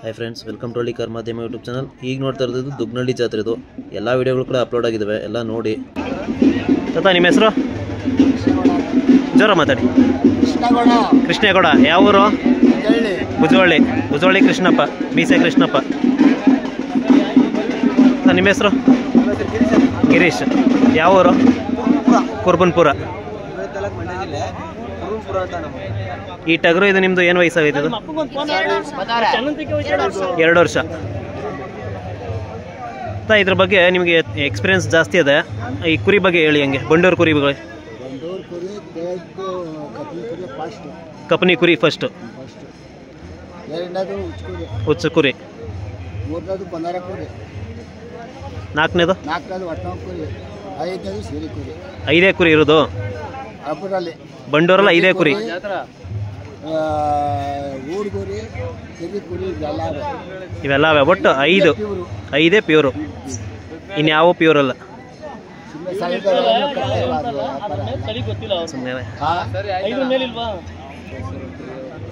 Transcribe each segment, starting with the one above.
Hi friends, welcome to ಹಳ್ಳಿ car ಮಾಧ್ಯಮ YouTube channel. ಈಗ ನೋಡ್ತಾ ಇರೋದು ದುಗ್ನಳ್ಳಿ ಜಾತ್ರೆದು ಎಲ್ಲ ವೀಡಿಯೋಗಳು ಕೂಡ ಅಪ್ಲೋಡ್ ಆಗಿದ್ದಾವೆ, ಎಲ್ಲ ನೋಡಿ. ತಾತ ನಿಮ್ಮ ಹೆಸರು? ಜೋರ ಮಾತಾಡಿ. ಕೃಷ್ಣೇಗೌಡ. ಯಾವ ಊರು? ಭುಜವಳ್ಳಿ ಕೃಷ್ಣಪ್ಪ, ಮೀಸೆ ಕೃಷ್ಣಪ್ಪ. ನಿಮ್ಮ ಹೆಸರು? ಗಿರೀಶ್. ಯಾವ ಊರು? ಕುರ್ಬನ್ಪುರ. ಈ ಟಗರು ಇದು ನಿಮ್ದು ಏನು ವಯಸ್ಸಾಗೈತೆ? ಇದು 2 ವರ್ಷ. ಇದ್ರ ಬಗ್ಗೆ ನಿಮಗೆ ಎಕ್ಸ್ಪೀರಿಯನ್ಸ್ ಜಾಸ್ತಿ ಇದೆ. ಈ ಕುರಿ ಬಗ್ಗೆ ಹೇಳಿ. ಹಂಗೆ ಬಂಡೂರು ಕುರಿಗಳು. ಕಪನಿ ಕುರಿ ಫಸ್ಟ್, ಹುಚ್ಚು ಕುರಿ, ನಾಲ್ಕನೇದು 5 ಕುರಿ ಇರೋದು. ಬಂಡೂರಲ್ಲಿ 5 ಕುರಿ. ಇವೆಲ್ಲ ಒಟ್ಟು 5 ಪ್ಯೂರು, ಇನ್ಯಾವ ಪ್ಯೂರ್ ಅಲ್ಲ.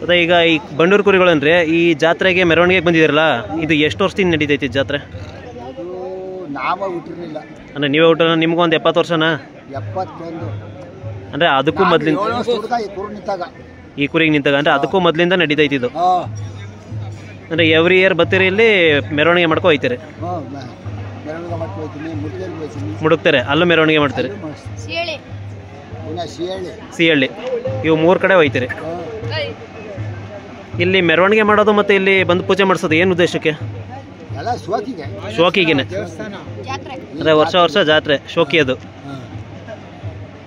ಅದೇ ಈಗ ಈ ಬಂಡೂರು ಕುರಿಗಳಂದ್ರೆ ಈ ಜಾತ್ರೆಗೆ ಮೆರವಣಿಗೆಗೆ ಬಂದಿದ್ದೀರಲ್ಲ, ಇದು ಎಷ್ಟು ವರ್ಷದಿಂದ ನಡೀತೈತಿ ಜಾತ್ರೆ? ಅಂದ್ರೆ ನೀವೇ ಊಟ. ನಿಮ್ಗೂ ಒಂದು 70 ವರ್ಷನಾ? ಅಂದ್ರೆ ಅದಕ್ಕೂ ಮೊದ್ಲಿಂದ ಈ ಕುರಿಗೆ ನಿಂತಾಗ ಅಂದ್ರೆ ಅದಕ್ಕೂ ಮೊದ್ಲಿಂದ ನಡೀತೈತಿ ಇದು. ಅಂದ್ರೆ ಎವ್ರಿ ಇಯರ್ ಬರ್ತೀರಿ, ಇಲ್ಲಿ ಮೆರವಣಿಗೆ ಮಾಡ್ಕೊ ಹೋಯ್ತೀರಿ. ಮುಡುಕ್ತಾರೆ, ಅಲ್ಲೂ ಮೆರವಣಿಗೆ ಮಾಡ್ತಾರೆ. ಸಿಹಳ್ಳಿ, ಇವು 3 ಕಡೆ ಹೋಯ್ತೀರಿ. ಇಲ್ಲಿ ಮೆರವಣಿಗೆ ಮಾಡೋದು ಮತ್ತೆ ಇಲ್ಲಿ ಬಂದು ಪೂಜೆ ಮಾಡಿಸೋದು ಏನು ಉದ್ದೇಶಕ್ಕೆ? ಶೋಕಿಗೆನೆ. ಅಂದ್ರೆ ವರ್ಷ ಜಾತ್ರೆ ಶೋಕಿ ಅದು.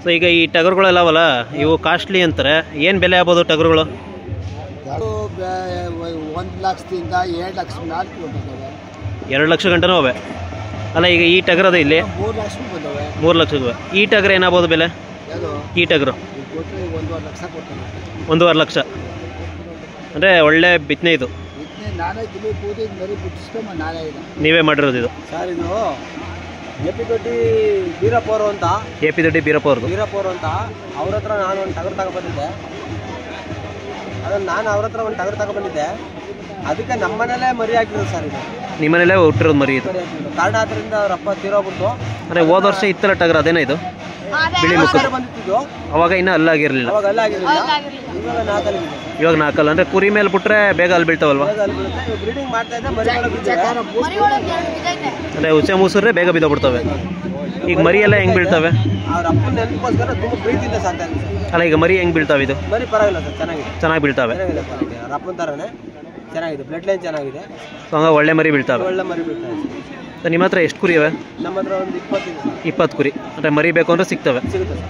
ಸೊ ಈಗ ಈ ಟಗರುಗಳೆಲ್ಲವಲ್ಲ, ಇವು ಕಾಸ್ಟ್ಲಿ ಅಂತಾರೆ. ಏನು ಬೆಲೆ ಆಗ್ಬೋದು ಟಗರುಗಳು? 1 ಲಕ್ಷದಿಂದ 2 ಲಕ್ಷ 2 ಲಕ್ಷ ಗಂಟನೂ ಅವೆ ಅಲ್ಲ. ಈಗ ಈ ಟಗರದ ಇಲ್ಲಿ 3 ಲಕ್ಷ. ಈ ಟಗರು ಏನಾಗ್ಬೋದು ಬೆಲೆ? ಈ ಟಗರು 1.5 ಲಕ್ಷ. ಅಂದರೆ ಒಳ್ಳೆ ಬಿತ್ತನೆ ಇದು. ನೀವೇ ಮಾಡಿರೋದು ಇದು? ಸರ್, ಇದು ಎಪಿ ದೊಡ್ಡಿ ಬೀರಪ್ಪ ಅವರು ಅಂತ. ಎಪಿ ದೊಡ್ಡಿ ಬೀರಪ್ಪ ಅಂತ ಅವ್ರ ಹತ್ರ ನಾನು ಒಂದು ಟಗರು ತಗೊಬಂದಿದ್ದೆ. ಅದನ್ನು ನಾನು ಅವ್ರ ಹತ್ರ ಒಂದು ಟಗರು ತಗೊಬಂದಿದ್ದೆ. ಅದಕ್ಕೆ ನಮ್ಮನೇಲೇ ಮರಿ ಹಾಕಿದ್ರು ಸರ್. ಇದು ನಿಮ್ಮನೇಲೇ ಹುಟ್ಟಿರೋದು ಮರಿ ಇದು? ಕಾರಣ ಅದರಿಂದ ಅವ್ರ ಅಪ್ಪ ತೀರೋಗ್ಬಿಟ್ಟು. ಅಂದರೆ ಹೋದ ವರ್ಷ ಇತ್ತಲ್ಲ ಟಗರು, ಅದೇನೋ ಇದು ಬಿಳಿ ಮುಖ ಬಂದಿತ್ತು. ಅವಾಗ ಇನ್ನೂ ಅಲ್ಲಾಗಿರಲಿಲ್ಲ. ಇವಾಗ 4 ಅಲ್ಲ. ಅಂದರೆ ಕುರಿ ಮೇಲೆ ಬಿಟ್ರೆ ಬೇಗ ಅಲ್ಲಿ ಬೀಳ್ತಾವಲ್ವ? ಬ್ರೀಡಿಂಗ್ ಮಾಡ್ತಾ ಇದ್ದೆ, ಅಂದರೆ ಹುಚ್ಚೆ ಮೂಸಿದ್ರೆ ಬೇಗ ಬಿದ್ದೋಗ್ಬಿಡ್ತವೆ. ಈಗ ಮರಿ ಎಲ್ಲ ಹೆಂಗೆ ಬೀಳ್ತವೆ? ಅವ್ರ ಅಪ್ಪನ ನೆನಪೋಸ್ಕರ ತುಂಬ ಪ್ರೀತಿಯಿಂದ ಸಾಕ್ತಾ ಇದ್ದೀನಿ. ಅಲ್ಲ, ಈಗ ಮರಿ ಹೆಂಗೆ ಬೀಳ್ತಾವೆ? ಇದು ಮರಿ ಪರವಾಗಿಲ್ಲ ಸರ್, ಚೆನ್ನಾಗಿ ಬೀಳ್ತಾವೆ. ಅವ್ರ ಅಪ್ಪನ ಥರನೇ ಚೆನ್ನಾಗಿದೆ, ಬ್ಲಡ್ ಲೈನ್ ಚೆನ್ನಾಗಿದೆ. ಸೊ ಹಂಗೆ ಒಳ್ಳೆ ಮರಿ ಬೀಳ್ತಾವೆ. ಒಳ್ಳೆ ಮರಿ ಬೀಳ್ತಾವೆ. ನಿಮ್ಮ ಹತ್ರ ಎಷ್ಟು ಕುರಿ ಇವೆ? ನಮ್ಮ ಹತ್ರ ಒಂದು 20 ಕುರಿ. ಅಂದರೆ ಮರಿ ಬೇಕು ಅಂದರೆ ಸಿಗ್ತವೆ? ಸಿಗುತ್ತೆ ಸರ್.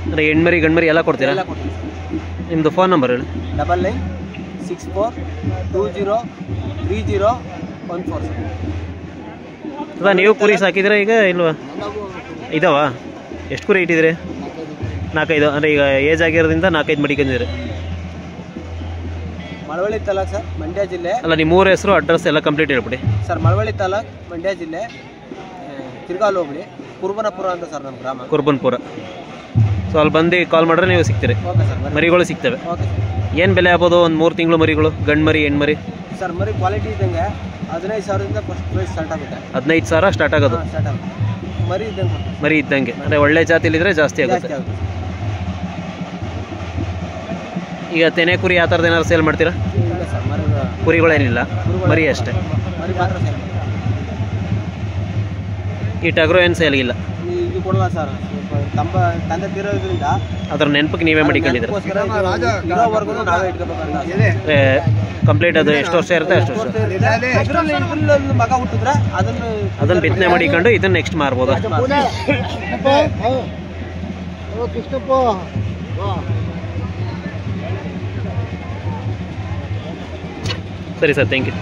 ಅಂದರೆ ಹೆಣ್ಮರಿ ಗಂಡ್ಮರಿ ಎಲ್ಲ ಕೊಡ್ತೀರಾ? ನಿಮ್ಮದು ಫೋನ್ ನಂಬರ್ ಹೇಳಿ. 9964203014. ಅದ ನೀವು ಕುರಿ ಸಾಕಿದ್ರೆ ಈಗ ಇಲ್ವಾ? ಇದಾವ? ಎಷ್ಟು ಕುರಿ ಇಟ್ಟಿದ್ದೀರಿ? 4-5. ಅಂದರೆ ಈಗ ಏಜ್ ಆಗಿರೋದ್ರಿಂದ 4-5 ಮಡಿಕೊಂಡಿದ್ದೀರಿ. ಮಳವಳ್ಳಿ ತಾಲೂಕು ಸರ್, ಮಂಡ್ಯ ಜಿಲ್ಲೆ. ಅಲ್ಲ, ನಿಮ್ಮ ಊರ ಹೆಸರು ಅಡ್ರೆಸ್ ಎಲ್ಲ ಕಂಪ್ಲೀಟ್ ಹೇಳ್ಬಿಡಿ ಸರ್. ಮಳವಳ್ಳಿ ತಾಲೂಕು, ಮಂಡ್ಯ ಜಿಲ್ಲೆ, ತಿರ್ಗಾಲ್ ಹೋಬಳಿ, ಕುರ್ಬನಪುರ ಅಂತ ಸರ್ ನಮ್ಮ ಗ್ರಾಮ. ಕುರ್ಬನ್ಪುರ. ಸೊ ಅಲ್ಲಿ ಬಂದು ಕಾಲ್ ಮಾಡಿದ್ರೆ ನೀವು ಸಿಗ್ತೀರಿ. Okay sir. ಮರಿಗಳು ಸಿಗ್ತವೆ. ಓಕೆ. ಏನು ಬೆಲೆ ಆಗ್ಬೋದು? ಒಂದು 3 ತಿಂಗಳು ಮರಿಗಳು, ಗಂಡು ಮರಿ ಹೆಣ್ಮರಿ? ಸರ್, ಮರಿ ಕ್ವಾಲಿಟಿ ಇದ್ದಂಗೆ 15,000ದಿಂದ ಫಸ್ಟ್ ಪ್ರೈಸ್ ಸ್ಟಾರ್ಟ್ ಆಗುತ್ತೆ. 15,000 ಸ್ಟಾರ್ಟ್ ಆಗೋದು? ಸ್ಟಾರ್ಟ್ ಆಗುತ್ತೆ. ಮರಿ ಇದ್ದಂಗೆ. ಅಂದರೆ ಒಳ್ಳೆ ಜಾತಿಲಿದ್ರೆ ಜಾಸ್ತಿ ಆಗುತ್ತೆ. ಈಗ ತೆನೆ ಕುರಿ ಆ ಥರದ್ದು ಏನಾದ್ರು ಸೇಲ್ ಮಾಡ್ತೀರಾ? ಇಲ್ಲ ಸರ್, ಕುರಿಗಳೇನಿಲ್ಲ, ಮರಿ ಅಷ್ಟೇ. ಮರಿ ಮಾತ್ರ ಸೇಲ್. ಈ ಟಗರು ಏನು ಸೇಲ್ಗಿಲ್ಲ? ಇದು ಕೊಡಲ್ಲ ಸರ್, ತಂದೆ ತೀರೋದ್ರಿಂದ ಅದ್ರ ನೆನಪಿಗೆ ನೀವೇ ಮಾಡಿಕೊಂಡಿದ್ದೀರ? ನಾವೇ ಇಟ್ಕೋಬೇಕಾಗುತ್ತೆ. ಕಂಪ್ಲೀಟ್ ಅದು ಎಷ್ಟು ವರ್ಷ ಇರುತ್ತೆ ಅಷ್ಟು ವರ್ಷ ಮಗ ಹುಟ್ಟಿದ್ರೆ ಅದನ್ನು ಬಿತ್ತನೆ ಮಾಡಿಕೊಂಡು ಇದನ್ನು ನೆಕ್ಸ್ಟ್ ಮಾರ್ಬೋದು. ಸರಿ ಸರ್, ಥ್ಯಾಂಕ್ ಯು.